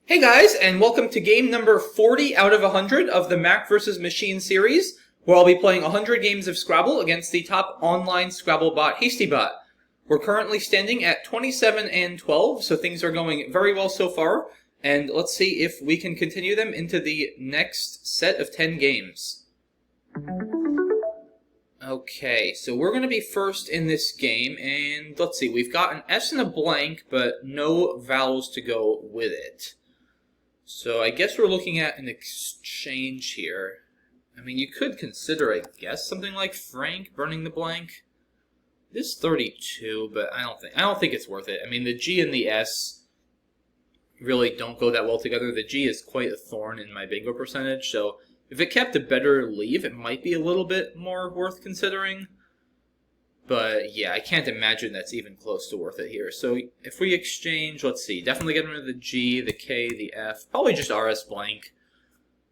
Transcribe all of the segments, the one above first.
Hey guys, and welcome to game number 40 out of 100 of the Mack vs. Machine series, where I'll be playing 100 games of Scrabble against the top online Scrabble bot, HastyBot. We're currently standing at 27 and 12, so things are going very well so far, and let's see if we can continue them into the next set of 10 games. Okay, so we're going to be first in this game, and let's see, we've got an S and a blank, but no vowels to go with it. So I guess we're looking at an exchange here. I mean, you could consider, I guess, something like Frank burning the blank. This is 32, but I don't think it's worth it. I mean, the G and the S really don't go that well together. The G is quite a thorn in my bingo percentage, so if it kept a better leave, it might be a little bit more worth considering. But yeah, I can't imagine that's even close to worth it here. So if we exchange, let's see, definitely get rid of the G, the K, the F, probably just RS blank.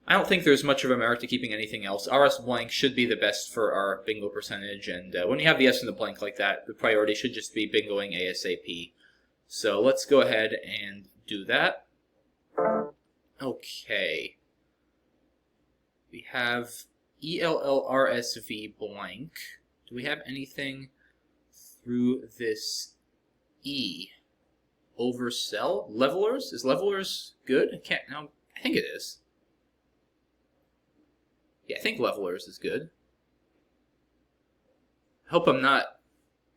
I don't think there's much of a merit to keeping anything else. RS blank should be the best for our bingo percentage, and when you have the S in the blank like that, the priority should just be bingoing ASAP. So let's go ahead and do that. Okay. We have ELLRSV blank. Do we have anything through this E? Oversell? Levelers? Is levelers good? I think it is. Yeah, I think levelers is good. I hope I'm not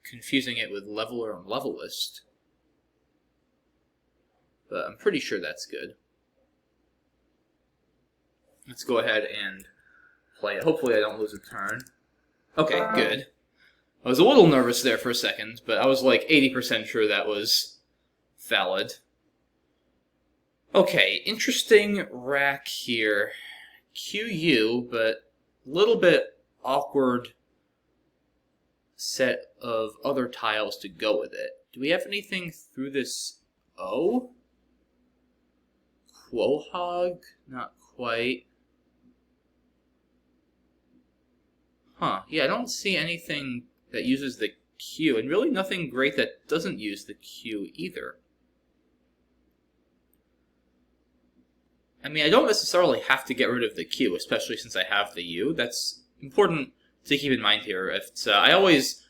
confusing it with leveler and levelist. But I'm pretty sure that's good. Let's go ahead and play it. Hopefully I don't lose a turn. Okay, good. I was a little nervous there for a second, but I was like 80% sure that was valid. Okay, interesting rack here. QU, but a little bit awkward set of other tiles to go with it. Do we have anything through this O? Quahog? Not quite. Huh, yeah, I don't see anything that uses the Q, and really nothing great that doesn't use the Q either. I mean, I don't necessarily have to get rid of the Q, especially since I have the U. That's important to keep in mind here. I always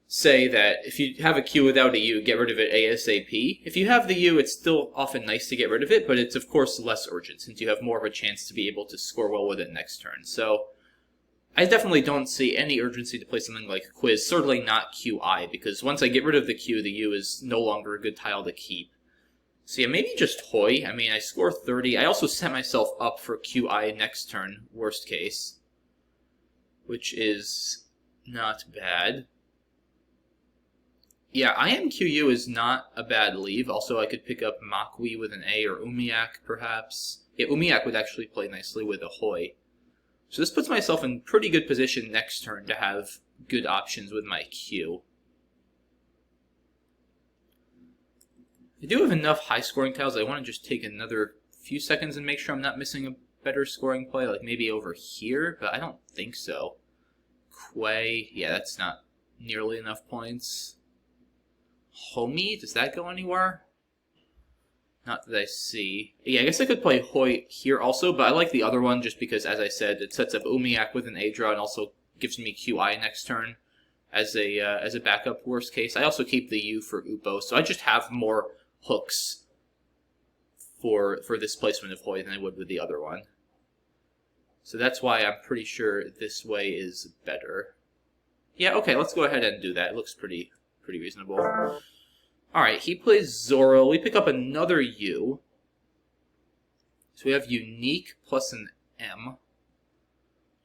say that if you have a Q without a U, get rid of it ASAP. If you have the U, it's still often nice to get rid of it, but it's of course less urgent, since you have more of a chance to be able to score well with it next turn. So I definitely don't see any urgency to play something like Quiz, certainly not QI, because once I get rid of the Q, the U is no longer a good tile to keep. So yeah, maybe just Hoi. I mean, I score 30. I also set myself up for QI next turn, worst case, which is not bad. Yeah, IMQU is not a bad leave. Also, I could pick up Makwi with an A or Umiak, perhaps. Yeah, Umiak would actually play nicely with a Hoi. So this puts myself in pretty good position next turn to have good options with my Q. I do have enough high-scoring tiles. I want to just take another few seconds and make sure I'm not missing a better scoring play, like maybe over here, but I don't think so. Quay, yeah, that's not nearly enough points. Homie, does that go anywhere? Not that I see. Yeah, I guess I could play Hoi here also, but I like the other one just because, as I said, it sets up Umiak with an A draw and also gives me QI next turn as a backup worst case. I also keep the U for Upo, so I just have more hooks for this placement of Hoi than I would with the other one. So that's why I'm pretty sure this way is better. Yeah, okay, let's go ahead and do that. It looks pretty reasonable. Alright, he plays Zoro. We pick up another U. So we have unique plus an M.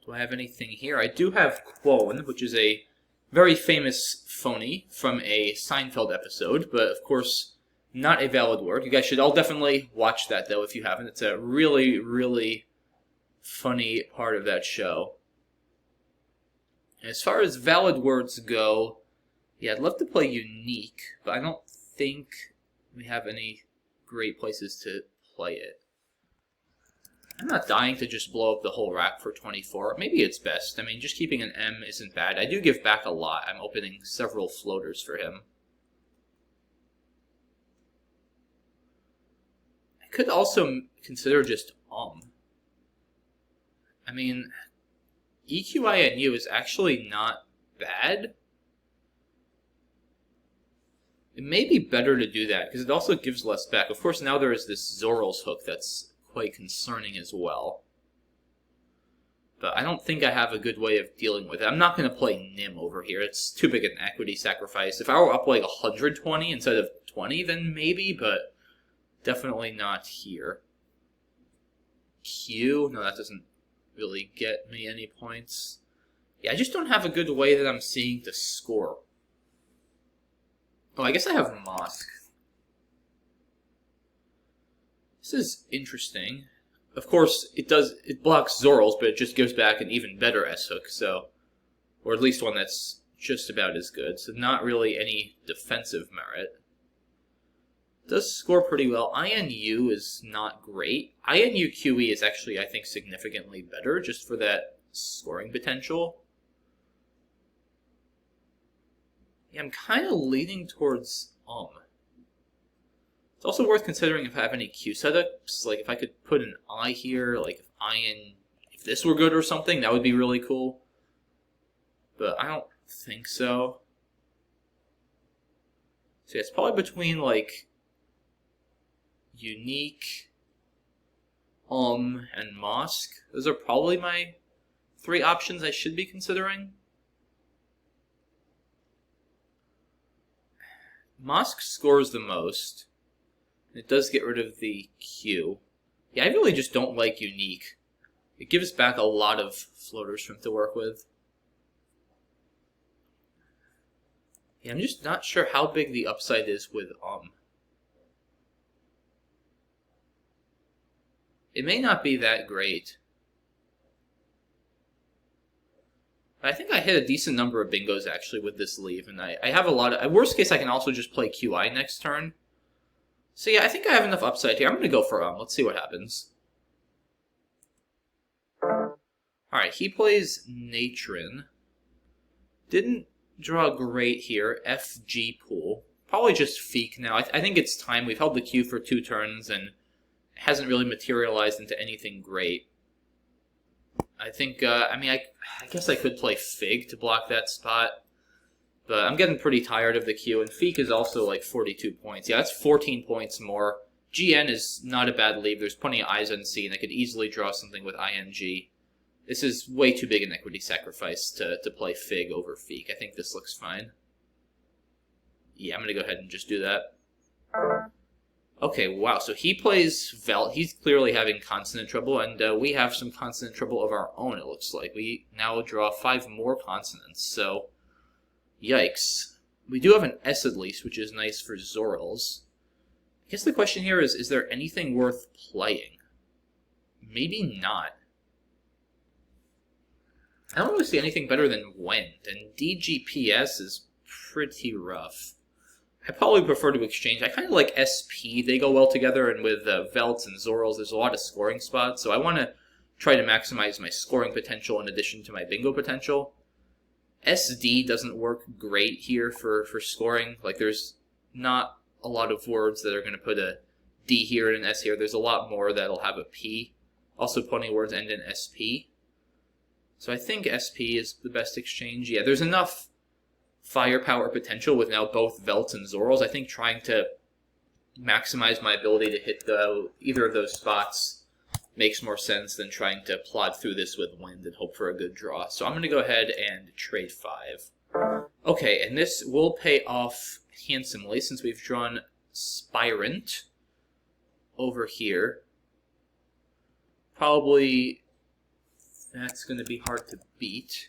Do I have anything here? I do have Quone, which is a very famous phony from a Seinfeld episode, but of course not a valid word. You guys should all definitely watch that, though, if you haven't. It's a really, really funny part of that show. As far as valid words go, yeah, I'd love to play unique, but I don't think we have any great places to play it. I'm not dying to just blow up the whole rack for 24. Maybe it's best. I mean, just keeping an M isn't bad. I do give back a lot. I'm opening several floaters for him. could also consider just I mean, EQINU is actually not bad. It may be better to do that, because it also gives less back. Of course, now there is this Zorl's hook that's quite concerning as well. But I don't think I have a good way of dealing with it. I'm not going to play Nim over here. It's too big an equity sacrifice. If I were up like 120 instead of 20, then maybe, but definitely not here. Q? No, that doesn't really get me any points. Yeah, I just don't have a good way that I'm seeing to score. Oh, I guess I have Mosque. This is interesting. Of course, it blocks Zorl's, but it just gives back an even better S-hook, so... Or at least one that's just about as good, so not really any defensive merit. It does score pretty well. INU is not great. INU QE is actually, I think, significantly better, just for that scoring potential. Yeah, I'm kind of leaning towards It's also worth considering if I have any Q setups, like if I could put an I here, like if this were good or something, that would be really cool. But I don't think so. So yeah, it's probably between like Unique, and Mosque. Those are probably my 3 options I should be considering. Mosque scores the most. It does get rid of the Q. Yeah, I really just don't like Unique. It gives back a lot of floaters for him to work with. Yeah, I'm just not sure how big the upside is with It may not be that great. I think I hit a decent number of bingos actually with this leave, and I have a lot of... Worst case, I can also just play QI next turn. So yeah, I think I have enough upside here. I'm going to go for let's see what happens. Alright, he plays Natron. Didn't draw great here. FG pool. Probably just Feek now. I think it's time. We've held the Q for 2 turns, and it hasn't really materialized into anything great. I think, I mean, I guess I could play Fig to block that spot. But I'm getting pretty tired of the Q, and Feek is also like 42 points. Yeah, that's 14 points more. GN is not a bad leave. There's plenty of I's on C, and I could easily draw something with ING. This is way too big an equity sacrifice to play Fig over Feek. I think this looks fine. Yeah, I'm going to go ahead and just do that. Okay, wow, so he plays Velt. He's clearly having consonant trouble, and we have some consonant trouble of our own, it looks like. We now draw 5 more consonants, so... Yikes. We do have an S at least, which is nice for Zorl's. I guess the question here is there anything worth playing? Maybe not. I don't really see anything better than Wind, and DGPS is pretty rough. I probably prefer to exchange. I kind of like SP. They go well together, and with Velts and Zorl's, there's a lot of scoring spots, so I want to try to maximize my scoring potential in addition to my bingo potential. SD doesn't work great here for scoring. Like, there's not a lot of words that are going to put a D here and an S here. There's a lot more that'll have a P. Also, plenty of words end in SP. So I think SP is the best exchange. Yeah, there's enough firepower potential with now both Velts and Zorl's. I think trying to maximize my ability to hit either of those spots makes more sense than trying to plod through this with Wind and hope for a good draw. So I'm going to go ahead and trade 5. Okay, and this will pay off handsomely since we've drawn Spirent over here. Probably that's going to be hard to beat.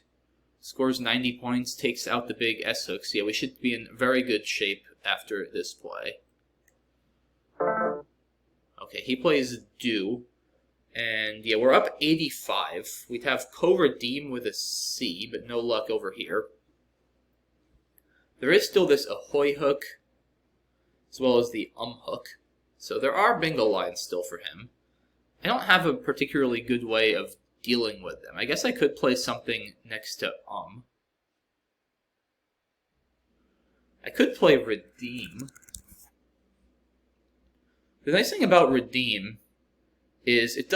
Scores 90 points, takes out the big S-hooks. Yeah, we should be in very good shape after this play. Okay, he plays Do. And yeah, we're up 85. We'd have Co-Redeem with a C, but no luck over here. There is still this Ahoy hook, as well as the hook. So there are bingo lines still for him. I don't have a particularly good way of dealing with them. I guess I could play something next to I could play Redeem. The nice thing about redeem is it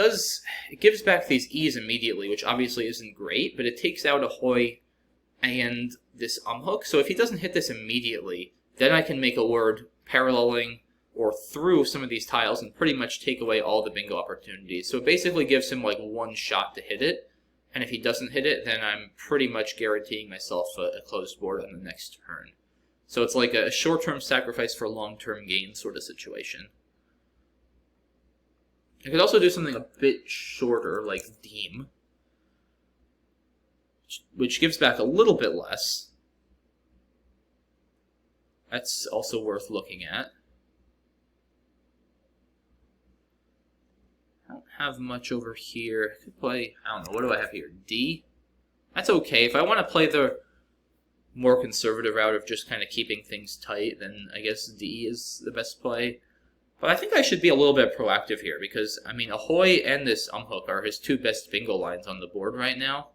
gives back these E's immediately, which obviously isn't great, but it takes out ahoy and this hook. So if he doesn't hit this immediately, then I can make a word paralleling or through some of these tiles and pretty much take away all the bingo opportunities. So it basically gives him like one shot to hit it, and if he doesn't hit it, then I'm pretty much guaranteeing myself a closed board on the next turn. So it's like a short-term sacrifice for long-term gain sort of situation. I could also do something a bit shorter, like Deem, which gives back a little bit less. That's also worth looking at. I don't have much over here. I could play, I don't know, what do I have here? D? That's okay. If I want to play the more conservative route of just kind of keeping things tight, then I guess D is the best play. But I think I should be a little bit proactive here because, I mean, ahoy and this hook are his two best bingo lines on the board right now.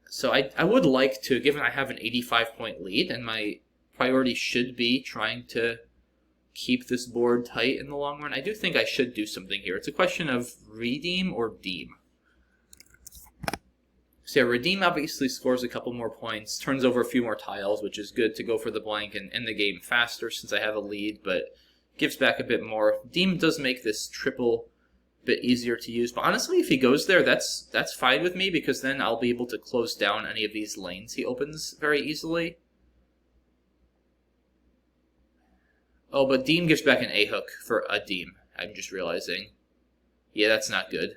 So I would like to, given I have an 85-point lead, and my priority should be trying to keep this board tight in the long run, I do think I should do something here. It's a question of redeem or deem. So yeah, redeem obviously scores a couple more points, turns over a few more tiles, which is good to go for the blank and end the game faster since I have a lead, but gives back a bit more. Deem does make this triple a bit easier to use, but honestly, if he goes there, that's fine with me because then I'll be able to close down any of these lanes he opens very easily. Oh, but Deem gives back an A-hook for a Deem. I'm just realizing. Yeah, that's not good.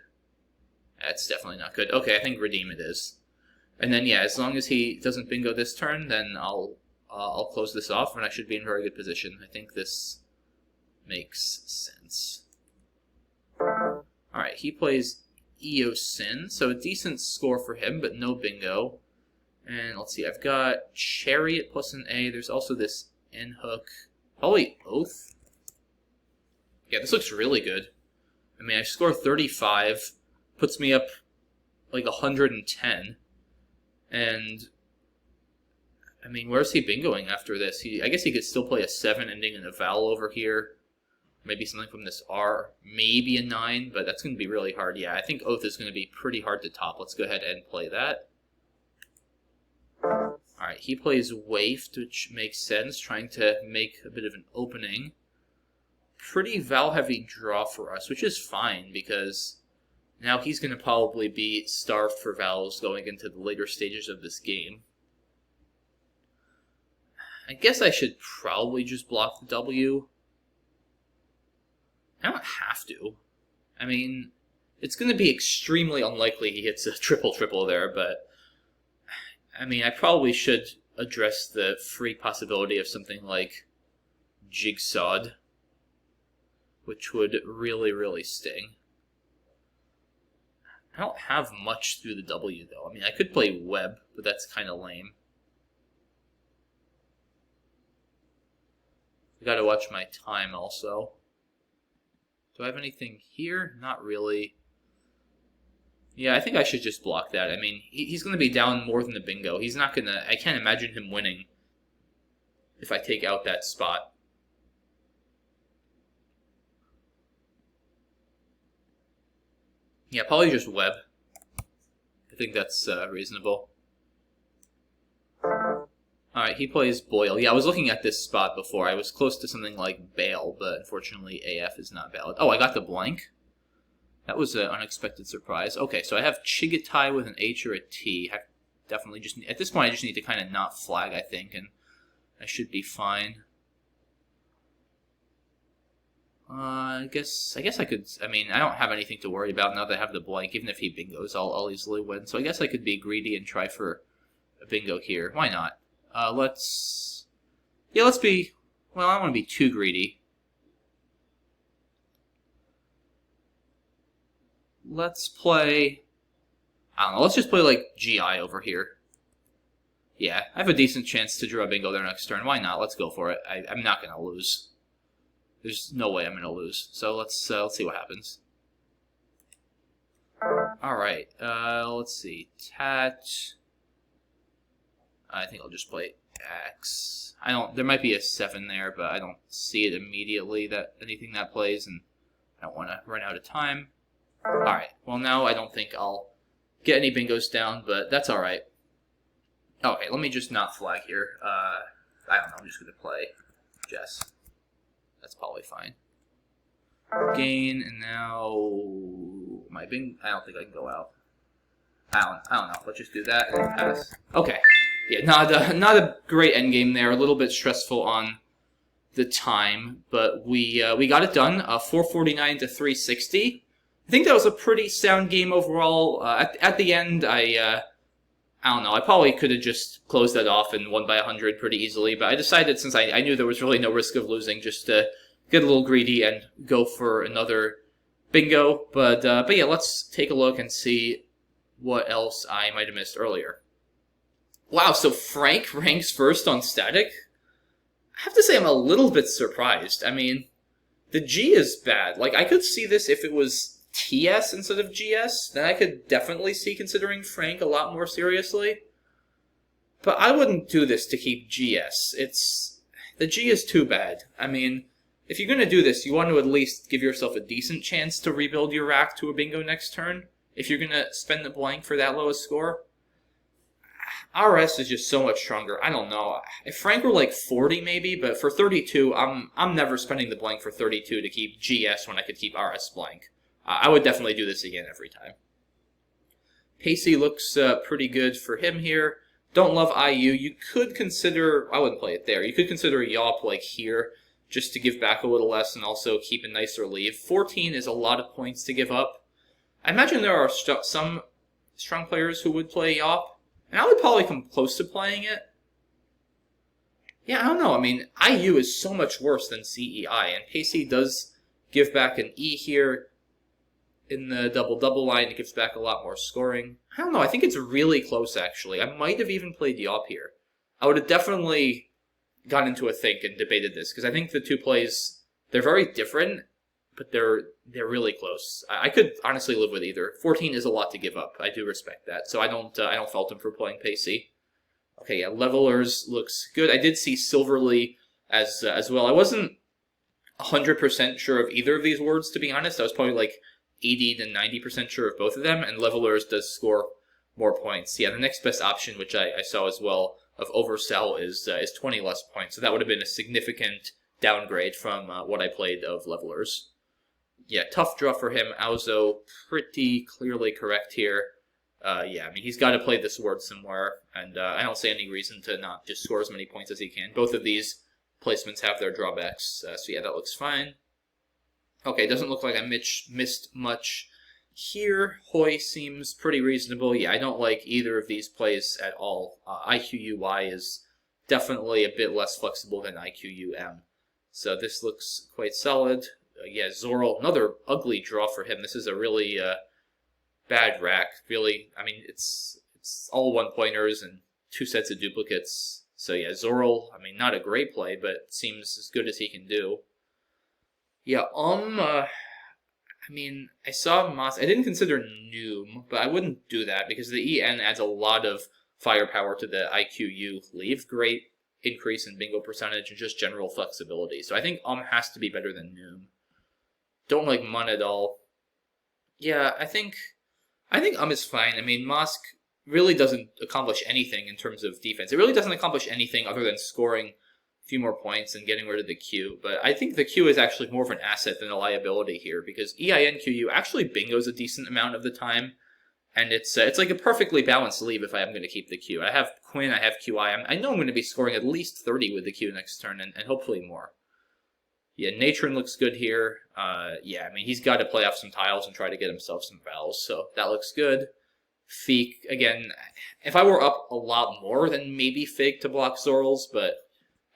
That's definitely not good. Okay, I think redeem it is. And then, yeah, as long as he doesn't bingo this turn, then I'll close this off, and I should be in very good position. I think this makes sense. Alright, he plays Eosin, so a decent score for him, but no bingo. And let's see, I've got Chariot plus an A. There's also this N-hook. Probably Oath. Yeah, this looks really good. I mean, I score 35, puts me up like 110. And, I mean, where's he bingoing after this? I guess he could still play a 7 ending in a vowel over here. Maybe something from this R. Maybe a 9, but that's going to be really hard. Yeah, I think Oath is going to be pretty hard to top. Let's go ahead and play that. Alright, he plays Waifed, which makes sense, trying to make a bit of an opening. Pretty vowel-heavy draw for us, which is fine, because now he's going to probably be starved for vowels going into the later stages of this game. I guess I should probably just block the W. I don't have to. I mean, it's going to be extremely unlikely he hits a triple-triple there, but I mean, I probably should address the free possibility of something like Jigsawed, which would really, really sting. I don't have much through the W, though. I mean, I could play Web, but that's kind of lame. I gotta watch my time, also. Do I have anything here? Not really. Yeah, I think I should just block that. I mean, he's going to be down more than the bingo. He's not going to... I can't imagine him winning if I take out that spot. Yeah, probably just Web. I think that's reasonable. Alright, he plays Boil. Yeah, I was looking at this spot before. I was close to something like Bail, but unfortunately AF is not valid. Oh, I got the blank? That was an unexpected surprise. Okay, so I have Chigatai with an H or a T. I definitely just... At this point, I just need to kind of not flag, I think, and I should be fine. I guess I could... I mean, I don't have anything to worry about now that I have the blank. Even if he bingos, I'll easily win. So I guess I could be greedy and try for a bingo here. Why not? Let's... Yeah, let's be... Well, I don't want to be too greedy. Let's play... I don't know, let's just play, like, GI over here. Yeah, I have a decent chance to draw a bingo there next turn. Why not? Let's go for it. I'm not going to lose. There's no way I'm going to lose. So let's see what happens. Alright, let's see. Tat... I think I'll just play X. There might be a 7 there, but I don't see it immediately, that anything that plays, and I don't want to run out of time. Alright, well now I don't think I'll get any bingos down, but that's alright. Okay, let me just not flag here. I don't know, I'm just going to play Jess. That's probably fine. Gain, and now my I don't think I can go out. I don't know. Let's just do that and then pass. Okay. Yeah, not a great endgame there. A little bit stressful on the time, but we got it done. 449 to 360. I think that was a pretty sound game overall. At the end, I don't know. I probably could have just closed that off and won by 100 pretty easily, but I decided, since I knew there was really no risk of losing, just to get a little greedy and go for another bingo. But yeah, let's take a look and see what else I might have missed earlier. Wow, so Frank ranks first on static? I have to say I'm a little bit surprised. I mean, the G is bad. Like, I could see this if it was TS instead of GS, then I could definitely see considering Frank a lot more seriously. But I wouldn't do this to keep GS. The G is too bad. I mean, if you're going to do this, you want to at least give yourself a decent chance to rebuild your rack to a bingo next turn. If you're going to spend the blank for that lowest score. RS is just so much stronger. I don't know. If Frank were like 40 maybe, but for 32, I'm never spending the blank for 32 to keep GS when I could keep RS blank. I would definitely do this again every time. Pacey looks pretty good for him here. Don't love IU. You could consider, I wouldn't play it there. You could consider Yawp like here, just to give back a little less and also keep a nicer leave. 14 is a lot of points to give up. I imagine there are some strong players who would play Yawp. And I would probably come close to playing it. Yeah, I don't know. I mean, IU is so much worse than CEI, and Pacey does give back an E here in the double-double line. It gives back a lot more scoring. I don't know. I think it's really close, actually. I might have even played Yawp here. I would have definitely gone into a think and debated this, because I think the two plays, they're very different, but they're really close. I could honestly live with either. 14 is a lot to give up. I do respect that. So I don't fault him for playing Pacey. Okay, yeah, Levelers looks good. I did see Silverly as well. I wasn't 100% sure of either of these words, to be honest. I was probably like 80 to 90% sure of both of them, and Levelers does score more points. Yeah, the next best option, which I saw as well, of Oversell is 20 less points. So that would have been a significant downgrade from what I played of Levelers. Yeah, tough draw for him. Auzo, pretty clearly correct here. Yeah, I mean, he's got to play this word somewhere, and I don't see any reason to not just score as many points as he can. Both of these placements have their drawbacks, so yeah, that looks fine. Okay, doesn't look like I missed much here. Hoy seems pretty reasonable. Yeah, I don't like either of these plays at all. IQUY is definitely a bit less flexible than IQUM. So this looks quite solid. Yeah, Zoral, another ugly draw for him. This is a really bad rack. Really, I mean, it's all one-pointers and two sets of duplicates. So yeah, Zoral, I mean, not a great play, but seems as good as he can do. Yeah, I mean, I saw Moss. I didn't consider Noom, but I wouldn't do that because the EN adds a lot of firepower to the IQU leave. Great increase in bingo percentage and just general flexibility. So I think has to be better than Noom. Don't like Mun at all. Yeah, I think is fine. I mean, Mosk really doesn't accomplish anything in terms of defense. It really doesn't accomplish anything other than scoring a few more points and getting rid of the Q. But I think the Q is actually more of an asset than a liability here because EINQU actually bingos a decent amount of the time. And it's like a perfectly balanced leave if I am going to keep the Q. I have Quinn, I have QI. I know I'm going to be scoring at least 30 with the Q next turn and hopefully more. Yeah, Natron looks good here. Yeah, I mean, he's got to play off some tiles and try to get himself some vowels, so that looks good. Feek, again, if I were up a lot more, then maybe Fake to block Zorals, but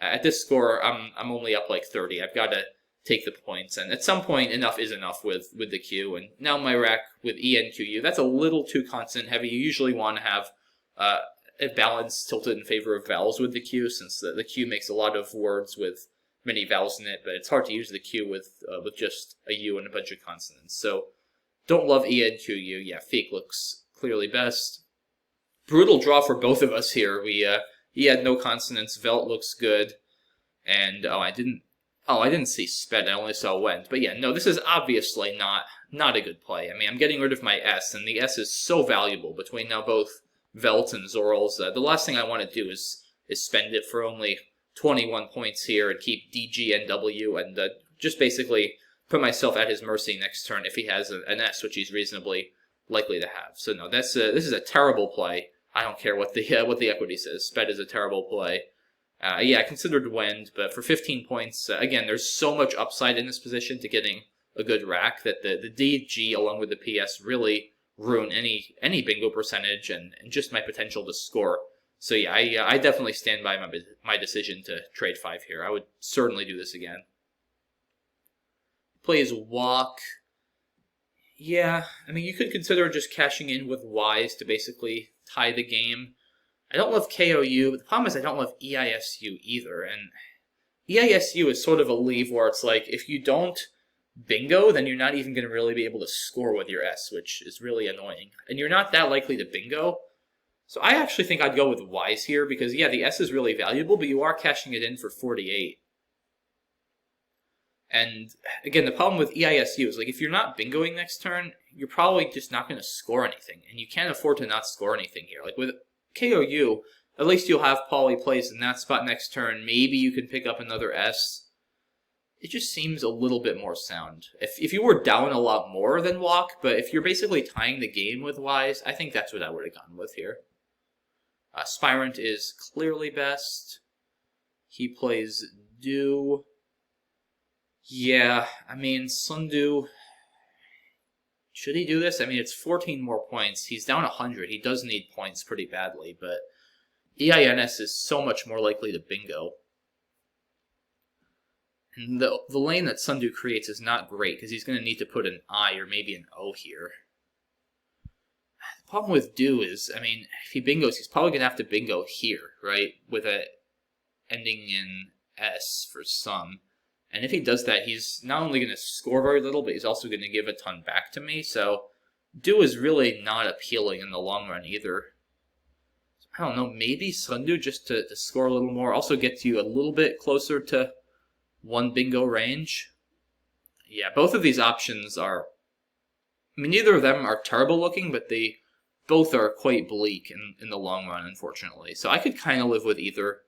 at this score, I'm only up like 30. I've got to take the points, and at some point, enough is enough with the Q, and now my rack with ENQU, that's a little too constant heavy. You usually want to have a balance tilted in favor of vowels with the Q, since the Q makes a lot of words with many vowels in it, but it's hard to use the Q with just a U and a bunch of consonants. So don't love ENQU. Yeah, Fake looks clearly best. Brutal draw for both of us here. We He had no consonants. Velt looks good. And, I didn't see sped, I only saw went. But yeah, no, this is obviously not a good play. I mean, I'm getting rid of my S, and the S is so valuable between now both Velt and Zorl's. The last thing I want to do is spend it for only 21 points here and keep DG and W and just basically put myself at his mercy next turn if he has an S, which he's reasonably likely to have. So no, this is a terrible play. I don't care what the equity says. Sped is a terrible play. Yeah, I considered Wend, but for 15 points, again, there's so much upside in this position to getting a good rack that the DG along with the PS really ruin any bingo percentage and just my potential to score. So yeah, I definitely stand by my decision to trade 5 here. I would certainly do this again. Plays Walk. Yeah, I mean, you could consider just cashing in with Wise to basically tie the game. I don't love KOU, but the problem is I don't love EISU either, and EISU is sort of a leave where it's like, if you don't bingo, then you're not even going to really be able to score with your S, which is really annoying. And you're not that likely to bingo, so I actually think I'd go with Wise here, because yeah, the S is really valuable, but you are cashing it in for 48. And again, the problem with EISU is, like, if you're not bingoing next turn, you're probably just not going to score anything, and you can't afford to not score anything here. Like, with KOU, at least you'll have Pauly plays in that spot next turn. Maybe you can pick up another S. It just seems a little bit more sound. If you were down a lot more than Walk, but if you're basically tying the game with Wise, I think that's what I would have gone with here. Spirent is clearly best. He plays Do. Yeah, I mean, Sundu, should he do this? I mean, it's 14 more points. He's down 100. He does need points pretty badly, but EINS is so much more likely to bingo. And the lane that Sundu creates is not great, because he's going to need to put an I or maybe an O here. The problem with Do is, I mean, if he bingos, he's probably going to have to bingo here, right? With a ending in S for some. And if he does that, he's not only going to score very little, but he's also going to give a ton back to me. So Do is really not appealing in the long run either. I don't know, maybe Sundu just to score a little more. Also gets you a little bit closer to 1 bingo range. Yeah, both of these options are... I mean, neither of them are terrible looking, but they both are quite bleak in the long run, unfortunately. So I could kind of live with either.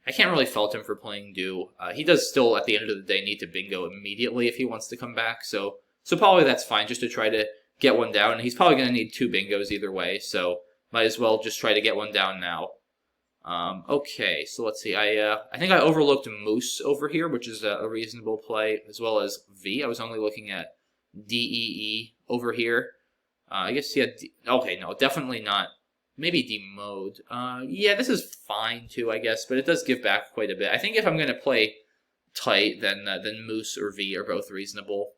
I can't really fault him for playing Do. He does still, at the end of the day, need to bingo immediately if he wants to come back. So probably that's fine, just to try to get one down. He's probably going to need 2 bingos either way, so might as well just try to get one down now. Okay, so let's see. I think I overlooked Moose over here, which is a reasonable play, as well as V. I was only looking at DEE over here. I guess, yeah, okay, no, definitely not. Maybe demode. Yeah, this is fine too, I guess, but it does give back quite a bit. I think if I'm going to play tight, then Moose or V are both reasonable.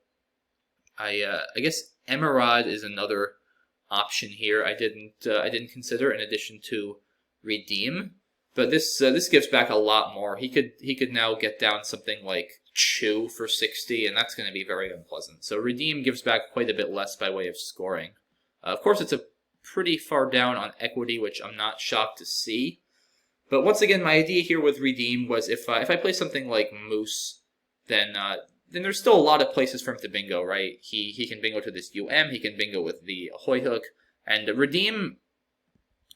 I guess Emerald is another option here. I didn't consider in addition to Redeem, but this gives back a lot more. He could now get down something like Chew for 60, and that's going to be very unpleasant. So Redeem gives back quite a bit less by way of scoring. Of course, it's a pretty far down on equity, which I'm not shocked to see. But once again, my idea here with Redeem was if I play something like Moose, then there's still a lot of places for him to bingo, right? He can bingo to this UM, he can bingo with the Ahoy Hook, and Redeem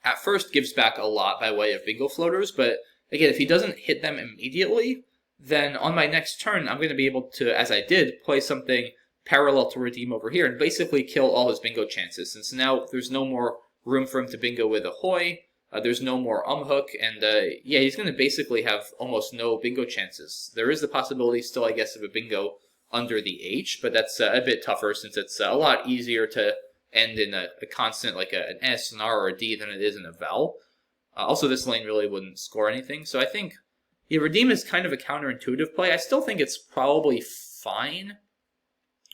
at first gives back a lot by way of bingo floaters, but again, if he doesn't hit them immediately, then on my next turn, I'm going to be able to, as I did, play something parallel to Redeem over here and basically kill all his bingo chances, since now there's no more room for him to bingo with Ahoy, there's no more hook, and yeah, he's going to basically have almost no bingo chances. There is the possibility still, I guess, of a bingo under the H, but that's a bit tougher since it's a lot easier to end in a constant like an S, an R, or a D than it is in a vowel. Also, this lane really wouldn't score anything, so I think yeah, Redeem is kind of a counterintuitive play. I still think it's probably fine,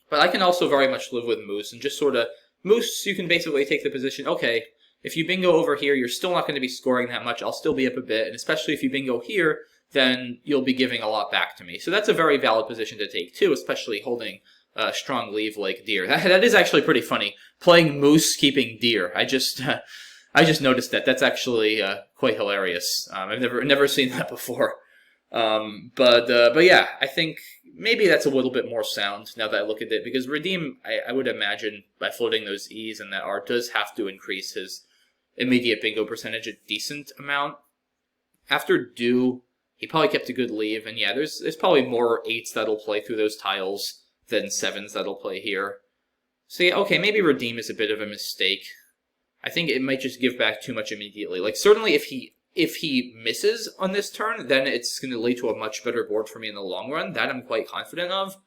but I can also very much live with Moose, and just sort of, Moose, you can basically take the position, okay, if you bingo over here, you're still not going to be scoring that much, I'll still be up a bit, and especially if you bingo here, then you'll be giving a lot back to me. So that's a very valid position to take too, especially holding a strong leave like Deer. That is actually pretty funny, playing Moose, keeping Deer. I just noticed that. That's actually quite hilarious. I've never seen that before. But yeah, I think maybe that's a little bit more sound now that I look at it, because redeem, I would imagine by floating those E's and that R does have to increase his immediate bingo percentage a decent amount. After do, he probably kept a good leave, and yeah, there's probably more 8s that'll play through those tiles than 7s that'll play here. So yeah, okay, maybe redeem is a bit of a mistake. I think it might just give back too much immediately. Like, certainly if he misses on this turn, then it's going to lead to a much better board for me in the long run. That I'm quite confident of.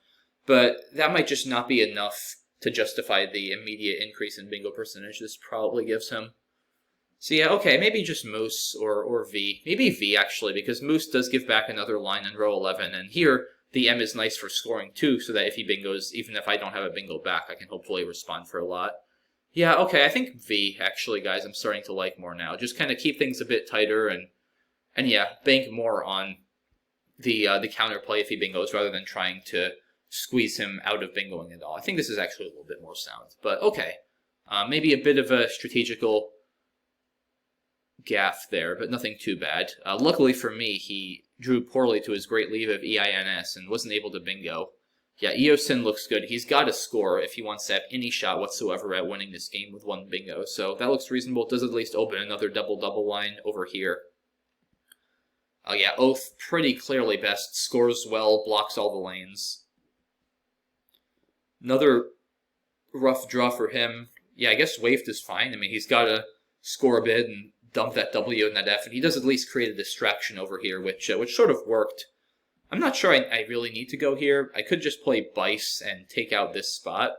But that might just not be enough to justify the immediate increase in bingo percentage this probably gives him. So yeah, okay, maybe just Moose or V. Maybe V, actually, because Moose does give back another line in row 11. And here, the M is nice for scoring too, so that if he bingos, even if I don't have a bingo back, I can hopefully respond for a lot. Yeah, okay, I think V, actually, guys, I'm starting to like more now. Just kind of keep things a bit tighter and yeah, bank more on the counterplay if he bingos rather than trying to squeeze him out of bingoing at all. I think this is actually a little bit more sound. But okay, maybe a bit of a strategical gaff there, but nothing too bad. Luckily for me, he drew poorly to his great leave of EINS and wasn't able to bingo. Yeah, Eosin looks good. He's got to score if he wants to have any shot whatsoever at winning this game with one bingo. So that looks reasonable. It does at least open another double-double line over here. Oh yeah, Oath pretty clearly best. Scores well, blocks all the lanes. Another rough draw for him. Yeah, I guess Waifed is fine. I mean, he's got to score a bit and dump that W and that F, and he does at least create a distraction over here, which sort of worked. I'm not sure I really need to go here. I could just play Bice and take out this spot.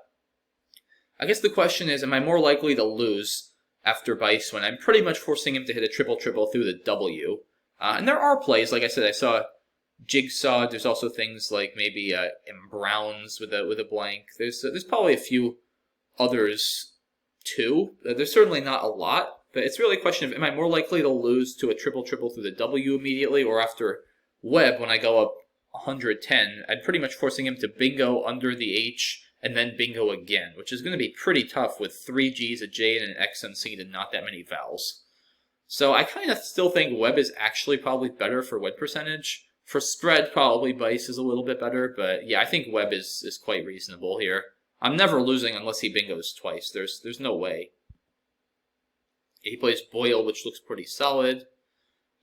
I guess the question is, am I more likely to lose after Bice when I'm pretty much forcing him to hit a triple-triple through the W? And there are plays, like I said, I saw Jigsaw. There's also things like maybe Browns with a blank. There's probably a few others too. There's certainly not a lot, but it's really a question of, am I more likely to lose to a triple-triple through the W immediately, or after Web, when I go up 110, I'm pretty much forcing him to bingo under the H and then bingo again, which is going to be pretty tough with 3 Gs, a J, and an X unseated, and not that many vowels. So I kind of still think Web is actually probably better for win percentage. For spread, probably Bice is a little bit better, but yeah, I think Web is quite reasonable here. I'm never losing unless he bingos twice. There's no way. He plays Boyle, which looks pretty solid.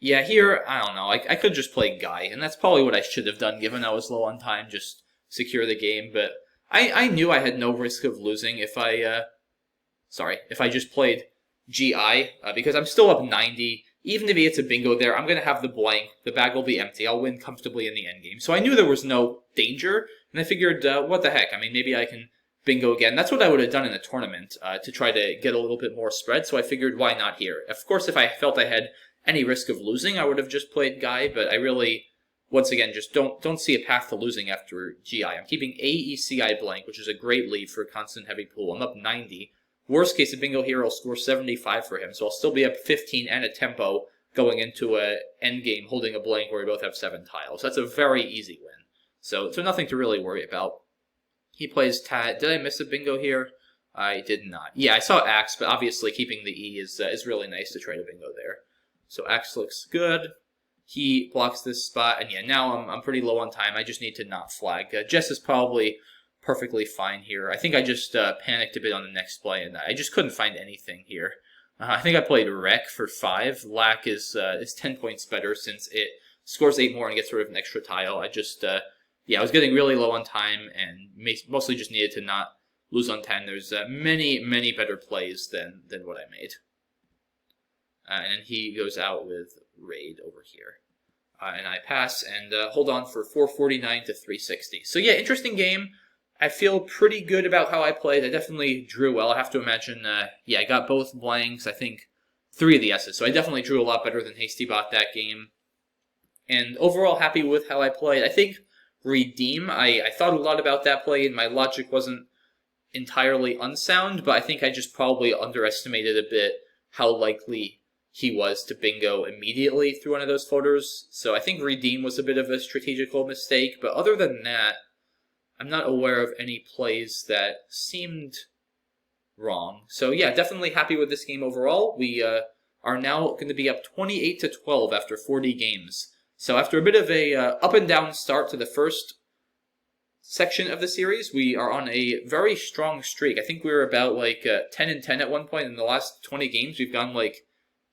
Yeah, here, I don't know, I could just play Guy, and that's probably what I should have done given I was low on time, just secure the game, but I knew I had no risk of losing if I just played GI, because I'm still up 90. Even if he hits a bingo there, I'm going to have the blank, the bag will be empty, I'll win comfortably in the endgame. So I knew there was no danger, and I figured, what the heck, I mean, maybe I can bingo again. That's what I would have done in the tournament, to try to get a little bit more spread, so I figured, why not here? Of course, if I felt I had any risk of losing, I would have just played Guy, but I really, once again, just don't see a path to losing after GI. I'm keeping AECI blank, which is a great lead for a constant heavy pool. I'm up 90. Worst case, a bingo here will score 75 for him, so I'll still be up 15 and a tempo going into a endgame holding a blank where we both have 7 tiles. That's a very easy win. So nothing to really worry about. He plays Tat. Did I miss a bingo here? I did not. Yeah, I saw Axe, but obviously keeping the E is really nice to try to bingo there. So Axe looks good. He blocks this spot, and yeah, now I'm pretty low on time. I just need to not flag. Jess is probably perfectly fine here. I think I just panicked a bit on the next play, and I just couldn't find anything here. I think I played Wreck for 5. Lack is 10 points better since it scores 8 more and gets rid of an extra tile. I just, I was getting really low on time and mostly just needed to not lose on 10. There's many, many better plays than what I made. And he goes out with Raid over here. And I pass and hold on for 449 to 360. So yeah, interesting game. I feel pretty good about how I played. I definitely drew well. I have to imagine, I got both blanks, I think 3 of the S's. So I definitely drew a lot better than HastyBot that game. And overall happy with how I played. I think Redeem, I thought a lot about that play, and my logic wasn't entirely unsound, but I think I just probably underestimated a bit how likely he was to bingo immediately through one of those floaters. So I think Redeem was a bit of a strategical mistake, but other than that, I'm not aware of any plays that seemed wrong. So yeah, definitely happy with this game overall. We are now going to be up 28-12 after 40 games. So after a bit of a up and down start to the first section of the series, we are on a very strong streak. I think we were about like 10-10 at one point. In the last 20 games, we've gone like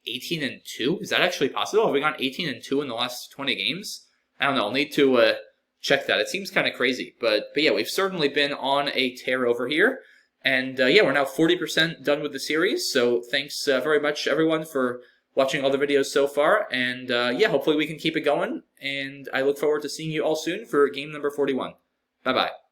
18-2. Is that actually possible? Have we gone 18-2 in the last 20 games? I don't know. I'll need to check that. It seems kind of crazy, but yeah, we've certainly been on a tear over here. And yeah, we're now 40% done with the series. So thanks very much, everyone, for watching all the videos so far. And yeah, hopefully we can keep it going. And I look forward to seeing you all soon for game number 41. Bye-bye.